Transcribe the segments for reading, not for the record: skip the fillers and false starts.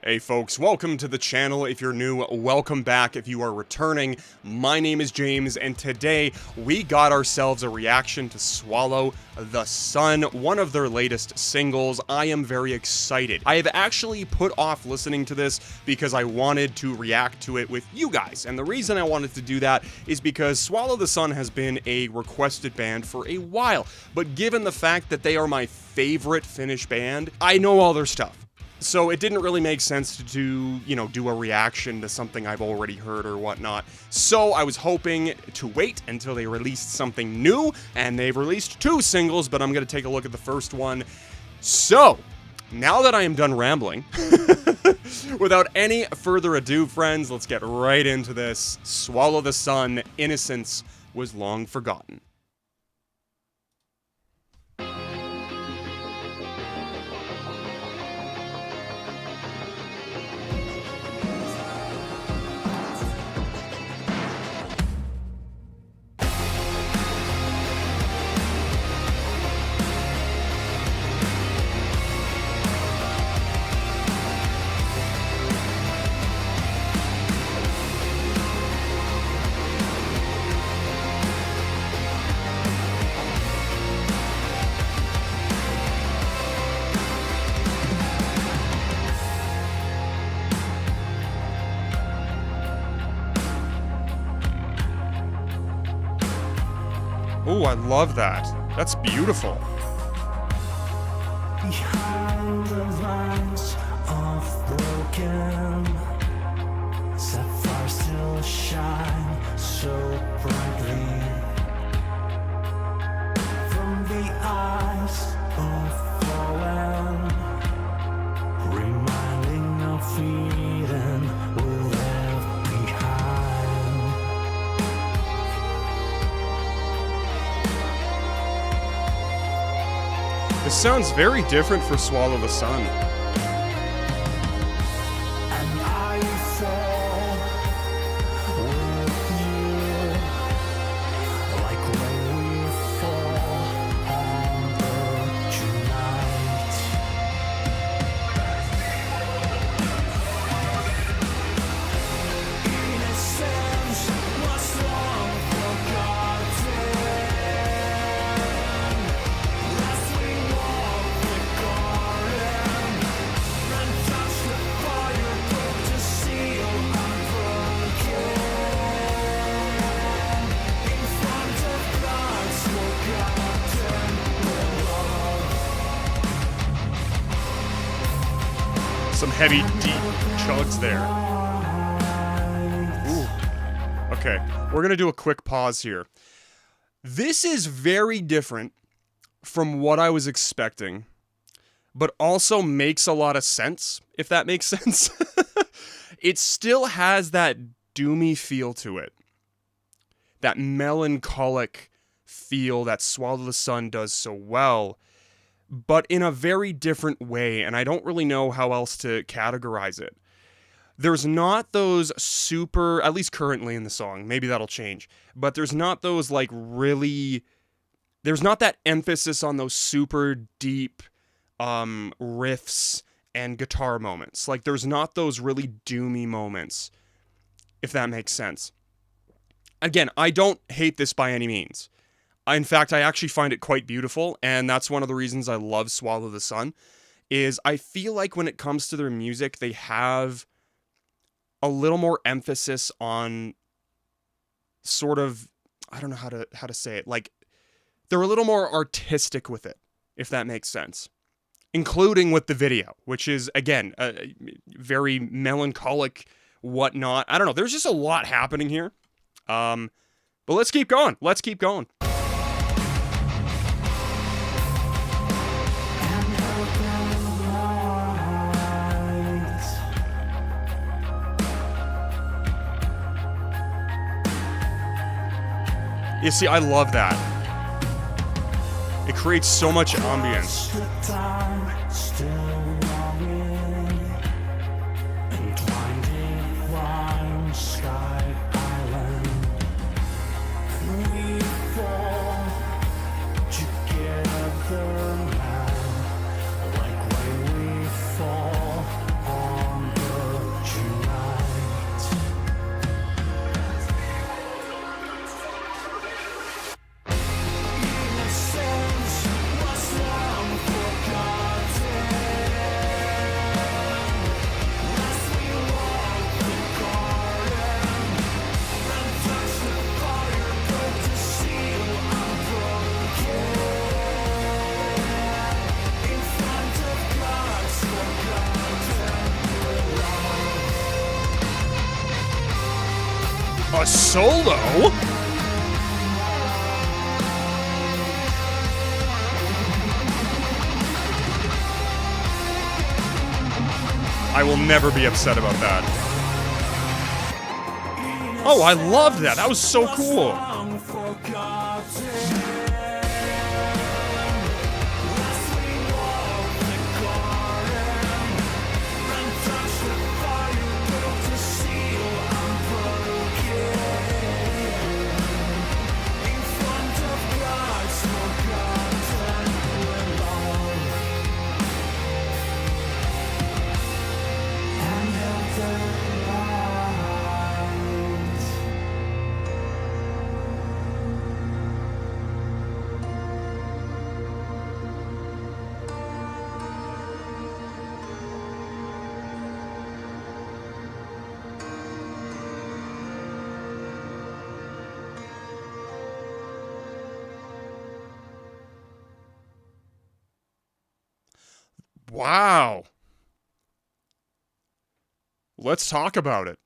Hey folks, welcome to the channel. If you're new, welcome back. If you are returning, my name is James, and today we got ourselves a reaction to Swallow the Sun, one of their latest singles. I am very excited. I have actually put off listening to this because I wanted to react to it with you guys, and the reason I wanted to do that is because Swallow the Sun has been a requested band for a while, but given the fact that they are my favorite Finnish band, I know all their stuff. So it didn't really make sense to do a reaction to something I've already heard or whatnot. So I was hoping to wait until they released something new, and they've released 2 singles, but I'm going to take a look at the first one. So, now that I am done rambling, without any further ado, friends, let's get right into this. Swallow the Sun, Innocence was long forgotten. Oh, I love that. That's beautiful. Behind the lines of broken sapphires still shine so brightly from the eyes of fallen, reminding of Eden we left behind. This sounds very different for Swallow the Sun. And I fall with you, like when we fall on the tonight. Innocence was long forgotten. Last we walked the garden and touched the fire, broke the seal unbroken. In front of God's forgotten love. Some heavy, deep chugs there. Ooh. Okay, we're gonna do a quick pause here. This is very different from what I was expecting, but also makes a lot of sense, if that makes sense. It still has that doomy feel to it. That melancholic feel that Swallow the Sun does so well, but in a very different way, and I don't really know how else to categorize it. There's not those super, at least currently in the song, maybe that'll change, but there's not those like really, there's not that emphasis on those super deep riffs and guitar moments. Like there's not those really doomy moments, if that makes sense. Again, I don't hate this by any means. In fact, I actually find it quite beautiful, and that's one of the reasons I love Swallow the Sun, is I feel like when it comes to their music, they have a little more emphasis on sort of, I don't know how to say it, like they're a little more artistic with it, if that makes sense. Including with the video, which is, again, very melancholic, whatnot. I don't know, there's just a lot happening here. But let's keep going. Let's keep going. You see, I love that. It creates so much ambience. Like when we fall on A solo? I will never be upset about that. Oh, I loved that. That was so cool. Wow. Let's talk about it.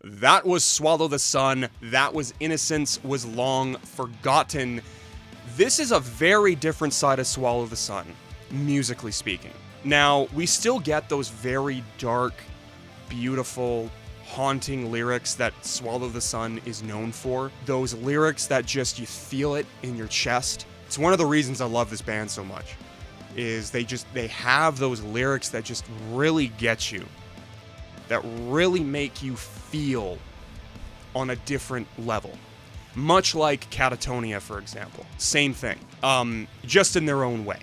That was Swallow the Sun. That was Innocence Was Long Forgotten. This is a very different side of Swallow the Sun, musically speaking. Now, we still get those very dark, beautiful, haunting lyrics that Swallow the Sun is known for. Those lyrics that just, you feel it in your chest. It's one of the reasons I love this band so much, is they have those lyrics that just really get you, that really make you feel on a different level. Much like Catatonia, for example. Same thing, just in their own way.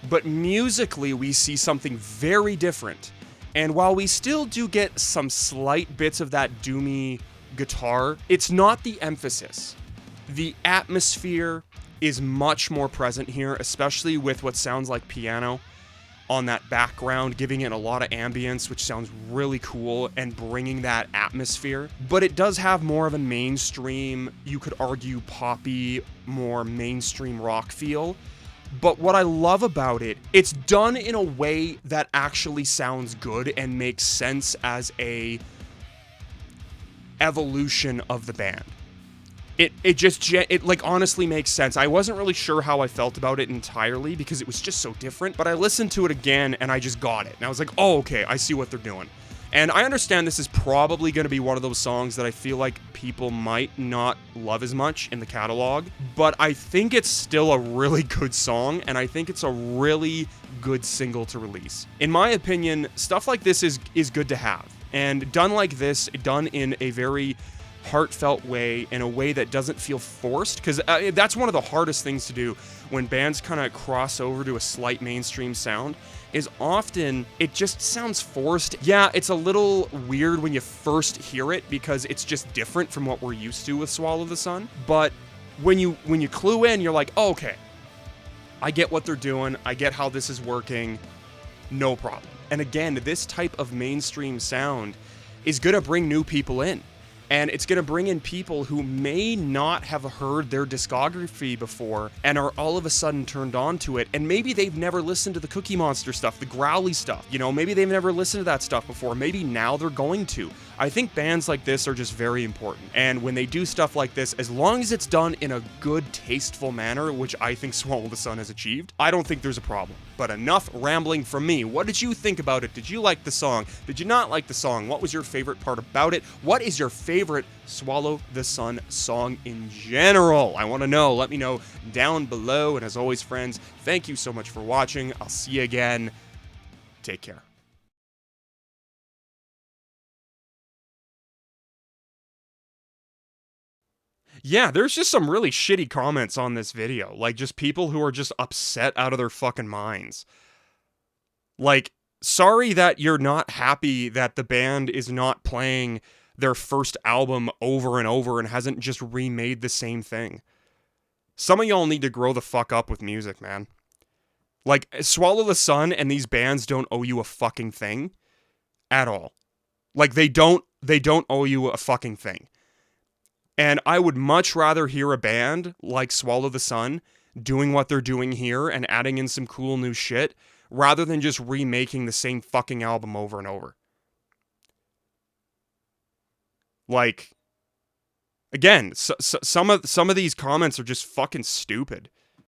But musically, we see something very different. And while we still do get some slight bits of that doomy guitar, it's not the emphasis. The atmosphere is much more present here, especially with what sounds like piano on that background, giving it a lot of ambience, which sounds really cool, and bringing that atmosphere. But it does have more of a mainstream, you could argue poppy, more mainstream rock feel. But what I love about it, it's done in a way that actually sounds good and makes sense as a evolution of the band. It like honestly makes sense. I wasn't really sure how I felt about it entirely because it was just so different, but I listened to it again and I just got it. And I was like, oh, okay, I see what they're doing. And I understand this is probably going to be one of those songs that I feel like people might not love as much in the catalog, but I think it's still a really good song, and I think it's a really good single to release. In my opinion, stuff like this is good to have. And done like this, done in a very heartfelt way, in a way that doesn't feel forced, because that's one of the hardest things to do when bands kind of cross over to a slight mainstream sound, is often it just sounds forced. Yeah, it's a little weird when you first hear it because it's just different from what we're used to with Swallow the Sun, but when you clue in, you're like, oh, okay, I get what they're doing, I get how this is working, no problem. And again, this type of mainstream sound is gonna bring new people in. And it's going to bring in people who may not have heard their discography before and are all of a sudden turned on to it. And maybe they've never listened to the Cookie Monster stuff, the growly stuff. You know, maybe they've never listened to that stuff before. Maybe now they're going to. I think bands like this are just very important. And when they do stuff like this, as long as it's done in a good, tasteful manner, which I think Swallow the Sun has achieved, I don't think there's a problem. But enough rambling from me. What did you think about it? Did you like the song? Did you not like the song? What was your favorite part about it? What is your favorite Swallow the Sun song in general? I want to know. Let me know down below. And as always, friends, thank you so much for watching. I'll see you again. Take care. Yeah, there's just some really shitty comments on this video. Like, just people who are just upset out of their fucking minds. Like, sorry that you're not happy that the band is not playing their first album over and over and hasn't just remade the same thing. Some of y'all need to grow the fuck up with music, man. Like, Swallow the Sun and these bands don't owe you a fucking thing at all. Like, they don't owe you a fucking thing. And I would much rather hear a band like Swallow the Sun doing what they're doing here and adding in some cool new shit rather than just remaking the same fucking album over and over. Like, Again, some of these comments are just fucking stupid.